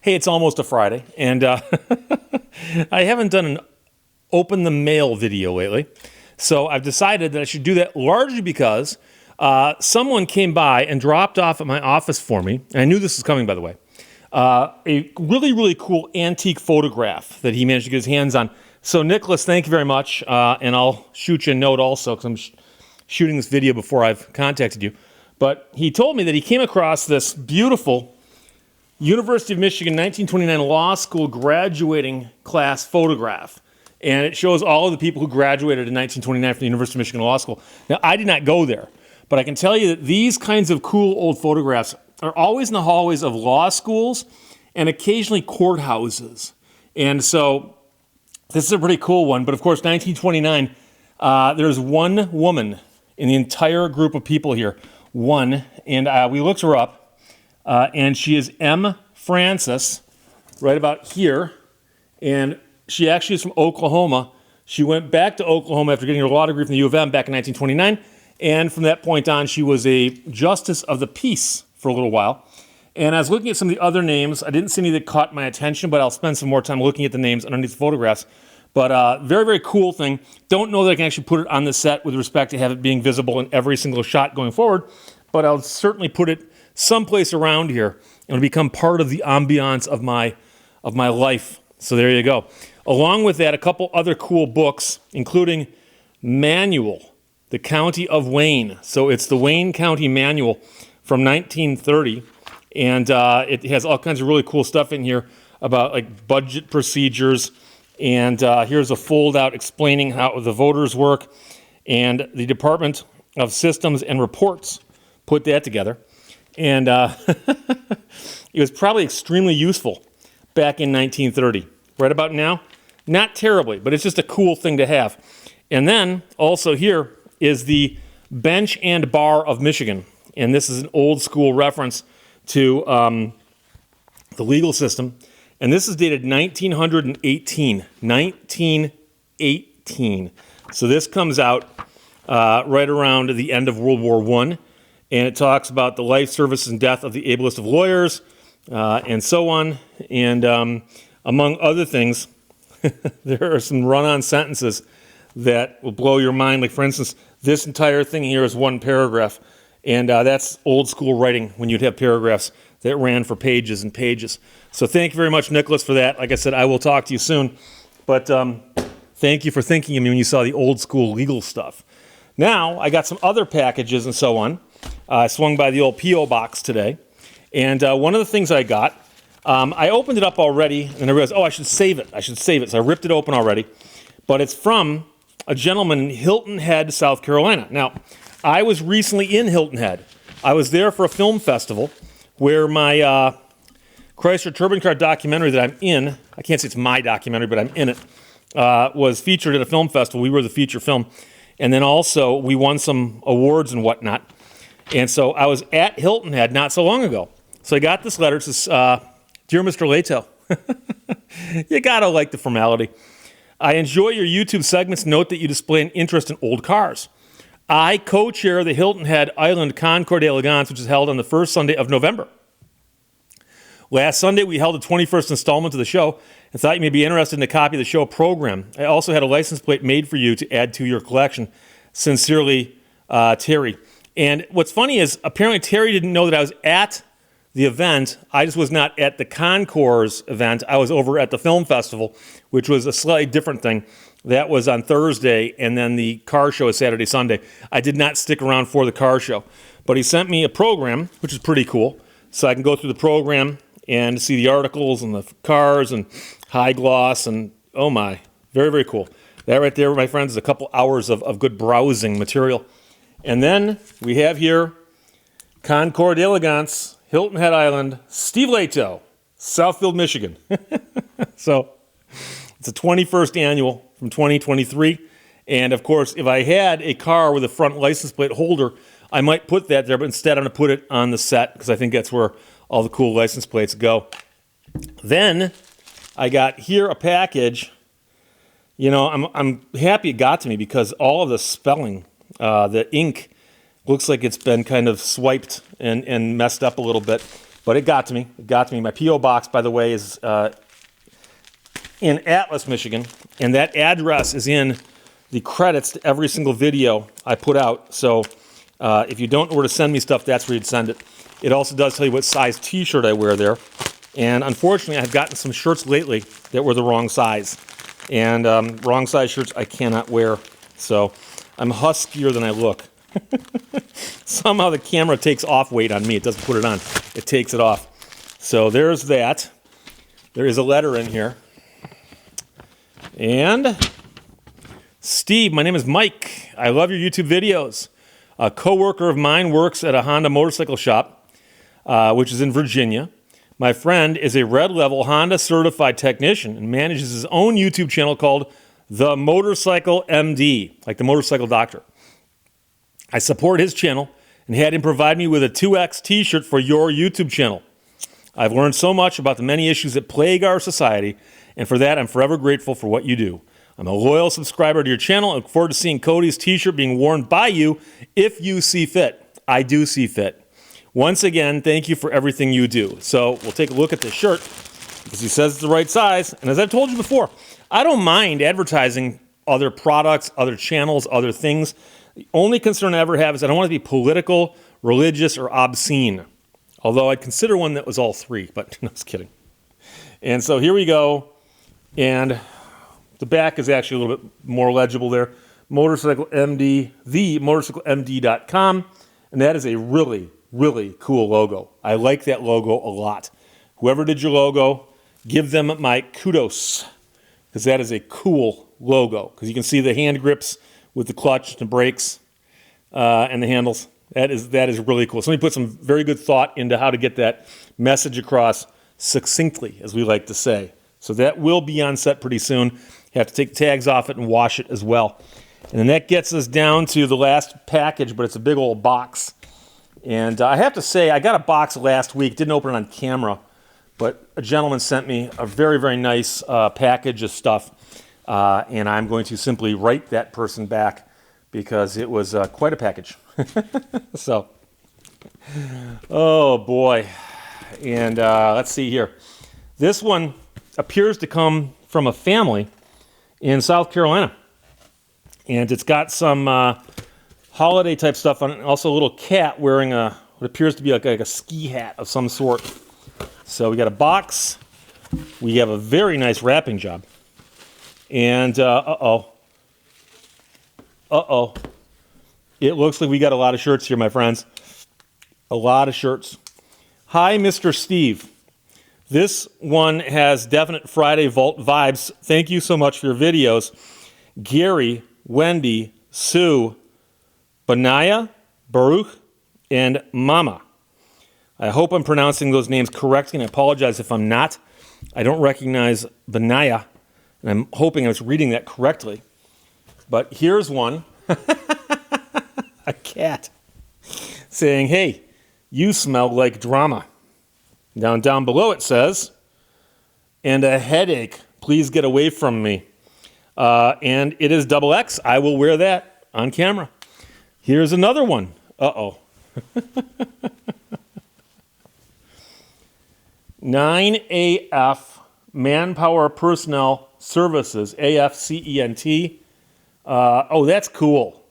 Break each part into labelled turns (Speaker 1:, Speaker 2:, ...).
Speaker 1: Hey, it's almost a Friday, and I haven't done an open the mail video lately. So I've decided that I should do that largely because someone came by and dropped off at my office for me, and I knew this was coming, by the way, a really, really cool antique photograph that he managed to get his hands on. So, Nicholas, thank you very much, and I'll shoot you a note also because I'm shooting this video before I've contacted you. But he told me that he came across this beautiful University of Michigan 1929 Law School graduating class photograph. And it shows all of the people who graduated in 1929 from the University of Michigan Law School. Now, I did not go there, but I can tell you that these kinds of cool old photographs are always in the hallways of law schools and occasionally courthouses. And so this is a pretty cool one. But of course, 1929, there's one woman in the entire group of people here. One. And we looked her up. And she is M. Francis, right about here. And she actually is from Oklahoma. She went back to Oklahoma after getting her law degree from the U of M back in 1929. And from that point on, she was a justice of the peace for a little while. And I was looking at some of the other names. I didn't see any that caught my attention, but I'll spend some more time looking at the names underneath the photographs. But very, very cool thing. Don't know that I can actually put it on the set with respect to have it being visible in every single shot going forward. But I'll certainly put it someplace around here, and it'll become part of the ambiance of my life. So there you go. Along with that, a couple other cool books, including Manual, the County of Wayne. So it's the Wayne County Manual from 1930, and it has all kinds of really cool stuff in here about like budget procedures. And here's a fold-out explaining how the voters work, and the Department of Systems and Reports put that together. And it was probably extremely useful back in 1930. Right about now, not terribly, but it's just a cool thing to have. And then also here is the Bench and Bar of Michigan. And this is an old school reference to the legal system. And this is dated 1918. 1918. So this comes out right around the end of World War I. And it talks about the life, service, and death of the ablest of lawyers, and so on. And among other things, there are some run-on sentences that will blow your mind. Like, for instance, this entire thing here is one paragraph. And that's old school writing when you'd have paragraphs that ran for pages and pages. So thank you very much, Nicholas, for that. Like I said, I will talk to you soon. But thank you for thinking of me when you saw the old school legal stuff. Now, I got some other packages and so on. I swung by the old P.O. box today, and one of the things I got, I opened it up already, and I realized, I should save it. So I ripped it open already, but it's from a gentleman in Hilton Head, South Carolina. Now, I was recently in Hilton Head. I was there for a film festival where my Chrysler Turbine Car documentary that I'm in, I can't say it's my documentary, but I'm in it, was featured at a film festival. We were the feature film. And then also, we won some awards and whatnot. And so I was at Hilton Head not so long ago. So I got this letter. It says, Dear Mr. Lehto, you gotta like the formality. I enjoy your YouTube segments. Note that you display an interest in old cars. I co-chair the Hilton Head Island Concours d'Elegance, which is held on the first Sunday of November. Last Sunday, we held the 21st installment of the show and thought you may be interested in a copy of the show program. I also had a license plate made for you to add to your collection. Sincerely, Terry. And what's funny is apparently Terry didn't know that I was at the event. I just was not at the Concours event. I was over at the film festival, which was a slightly different thing. That was on Thursday, and then the car show is Saturday, Sunday. I did not stick around for the car show. But he sent me a program, which is pretty cool, so I can go through the program and see the articles and the cars and high gloss and, oh my, very, very cool. That right there, my friends, is a couple hours of good browsing material. And then we have here Concours d'Elegance, Hilton Head Island, Steve Lehto, Southfield, Michigan. So it's a 21st annual from 2023. And of course, if I had a car with a front license plate holder, I might put that there, but instead I'm going to put it on the set because I think that's where all the cool license plates go. Then I got here a package. You know, I'm happy it got to me because all of the spelling, the ink, looks like it's been kind of swiped and messed up a little bit. But it got to me. It got to me. My P.O. box, by the way, is in Atlas, Michigan, and that address is in the credits to every single video I put out. So if you don't know where to send me stuff, that's where you'd send it. It also does tell you what size T-shirt I wear there. And unfortunately, I've gotten some shirts lately that were the wrong size. And wrong size shirts I cannot wear. So I'm huskier than I look. Somehow the camera takes off weight on me. It doesn't put it on. It takes it off. So there's that. There is a letter in here. And Steve, my name is Mike. I love your YouTube videos. A coworker of mine works at a Honda motorcycle shop, which is in Virginia. My friend is a red level Honda certified technician and manages his own YouTube channel called The Motorcycle MD, like the motorcycle doctor. I support his channel and had him provide me with a 2X t-shirt for your YouTube channel. I've learned so much about the many issues that plague our society, and for that I'm forever grateful for what you do. I'm a loyal subscriber to your channel and look forward to seeing Cody's t-shirt being worn by you if you see fit. I do see fit. Once again, thank you for everything you do. So we'll take a look at this shirt because he says it's the right size. And as I've told you before, I don't mind advertising other products, other channels, other things. The only concern I ever have is I don't want to be political, religious, or obscene. Although I'd consider one that was all three, but no, just kidding. And so here we go. And the back is actually a little bit more legible there. Motorcycle MD, themotorcyclemd.com. And that is a really, really cool logo. I like that logo a lot. Whoever did your logo, give them my kudos, because that is a cool logo. Because you can see the hand grips with the clutch, the brakes, and the handles. That is really cool. Somebody put some very good thought into how to get that message across succinctly, as we like to say. So that will be on set pretty soon. You have to take the tags off it and wash it as well. And then that gets us down to the last package, but it's a big old box. And I have to say, I got a box last week. Didn't open it on camera, but a gentleman sent me a very, very nice package of stuff. And I'm going to simply write that person back because it was quite a package. So, oh boy. And let's see here. This one appears to come from a family in South Carolina. And it's got some holiday type stuff on it. Also a little cat wearing what appears to be like a ski hat of some sort. So we got a box. We have a very nice wrapping job. And uh-oh. It looks like we got a lot of shirts here, my friends. A lot of shirts. Hi, Mr. Steve. This one has definite Friday Vault vibes. Thank you so much for your videos. Gary, Wendy, Sue, Benaya, Baruch, and Mama. I hope I'm pronouncing those names correctly, and I apologize if I'm not. I don't recognize Benaya, and I'm hoping I was reading that correctly. But here's one. A cat saying, hey, you smell like drama. Down below it says, and a headache, please get away from me. And it is XX. I will wear that on camera. Here's another one. Uh-oh. 9AF Manpower Personnel Services, AFCENT. Oh, that's cool.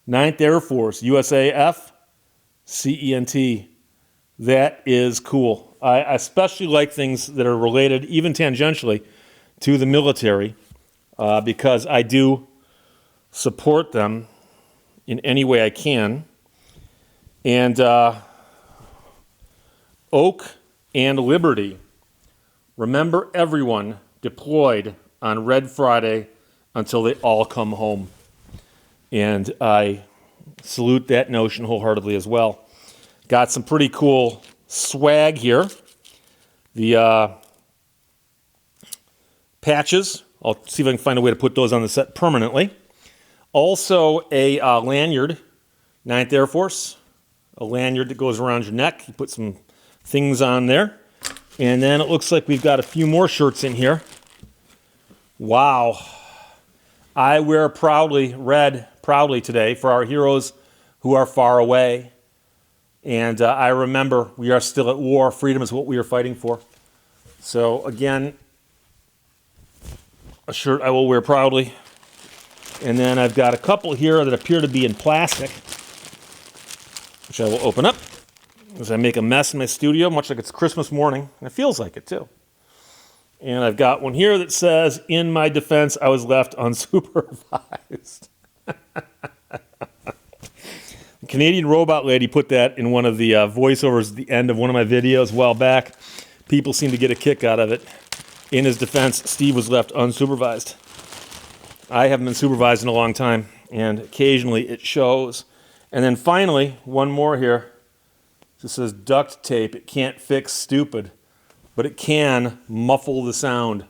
Speaker 1: 9th Air Force, USAF, CENT. That is cool. I especially like things that are related, even tangentially, to the military, because I do support them in any way I can. And Oak and Liberty. Remember everyone deployed on Red Friday until they all come home. And I salute that notion wholeheartedly as well. Got some pretty cool swag here. The patches. I'll see if I can find a way to put those on the set permanently. Also a lanyard, 9th Air Force. A lanyard that goes around your neck. You put some things on there. And then it looks like we've got a few more shirts in here. Wow. I wear red proudly today for our heroes who are far away. And I remember we are still at war. Freedom is what we are fighting for. So again, a shirt I will wear proudly. And then I've got a couple here that appear to be in plastic, which I will open up as I make a mess in my studio, much like it's Christmas morning. And it feels like it too. And I've got one here that says, "In my defense, I was left unsupervised." The Canadian robot lady put that in one of the voiceovers at the end of one of my videos a while back. People seem to get a kick out of it. In his defense, Steve was left unsupervised. I haven't been supervised in a long time, and occasionally it shows. And then finally, one more here. It says, "Duct tape, it can't fix stupid, but it can muffle the sound."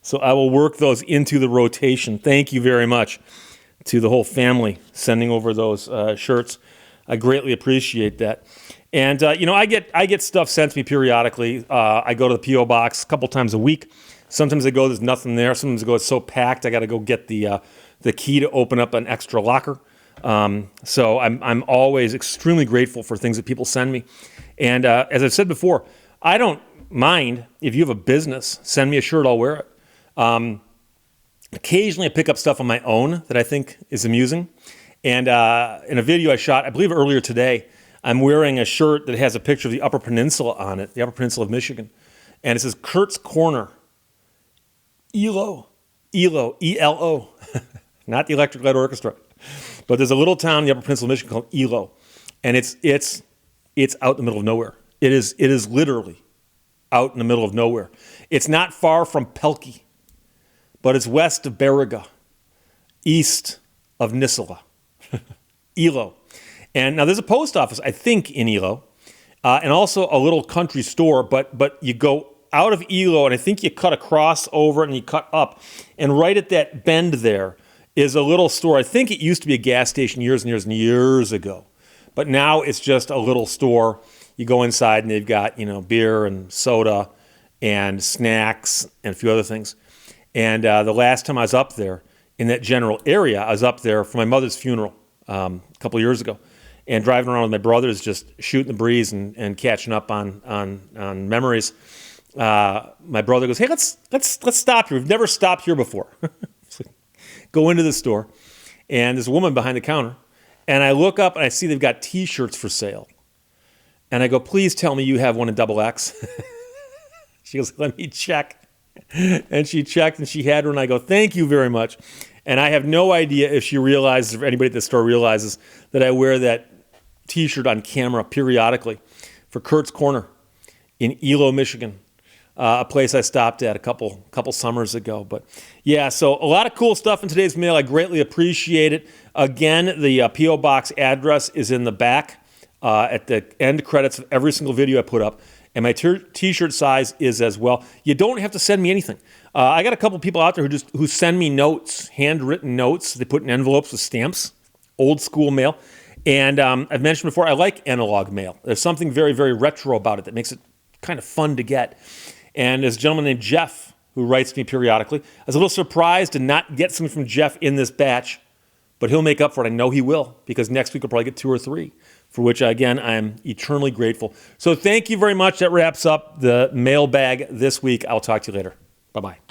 Speaker 1: So I will work those into the rotation. Thank you very much to the whole family sending over those shirts. I greatly appreciate that. And I get stuff sent to me periodically. I go to the P.O. box a couple times a week. Sometimes I go, there's nothing there. Sometimes I go, it's so packed, I got to go get the key to open up an extra locker. So I'm always extremely grateful for things that people send me. And as I've said before, I don't mind if you have a business, send me a shirt, I'll wear it. Occasionally I pick up stuff on my own that I think is amusing. And in a video I shot, I believe earlier today, I'm wearing a shirt that has a picture of the Upper Peninsula on it, the Upper Peninsula of Michigan. And it says Kurt's Corner, ELO, E-L-O, not the Electric Light Orchestra. But there's a little town in the Upper Peninsula of Michigan called ELO. And it's out in the middle of nowhere. It is literally out in the middle of nowhere. It's not far from Pelkey, but it's west of Beriga, east of Nisula, ELO. And now there's a post office, I think, in ELO, and also a little country store, but you go out of ELO, and I think you cut across over and you cut up, and right at that bend there is a little store. I think it used to be a gas station years and years and years ago, but now it's just a little store. You go inside and they've got, beer and soda and snacks and a few other things. And the last time I was up there in that general area, I was up there for my mother's funeral a couple of years ago, and driving around with my brothers, just shooting the breeze and catching up on memories. My brother goes, "Hey, let's stop here. We've never stopped here before." So go into the store, and there's a woman behind the counter, and I look up and I see they've got T-shirts for sale, and I go, "Please tell me you have one in XX." She goes, "Let me check," and she checked and she had one. And I go, "Thank you very much." And I have no idea if she realizes, if anybody at the store realizes, that I wear that T-shirt on camera periodically for Kurt's Corner in ELO, Michigan. A place I stopped at a couple summers ago. But yeah, so a lot of cool stuff in today's mail. I greatly appreciate it. Again, the P.O. Box address is in the back at the end credits of every single video I put up. And my T-shirt size is as well. You don't have to send me anything. I got a couple people out there who send me notes, handwritten notes. They put in envelopes with stamps, old school mail. And I've mentioned before, I like analog mail. There's something very, very retro about it that makes it kind of fun to get. And there's a gentleman named Jeff who writes to me periodically. I was a little surprised to not get something from Jeff in this batch, but he'll make up for it. I know he will, because next week I'll probably get 2 or 3, for which, again, I am eternally grateful. So thank you very much. That wraps up the mailbag this week. I'll talk to you later. Bye-bye.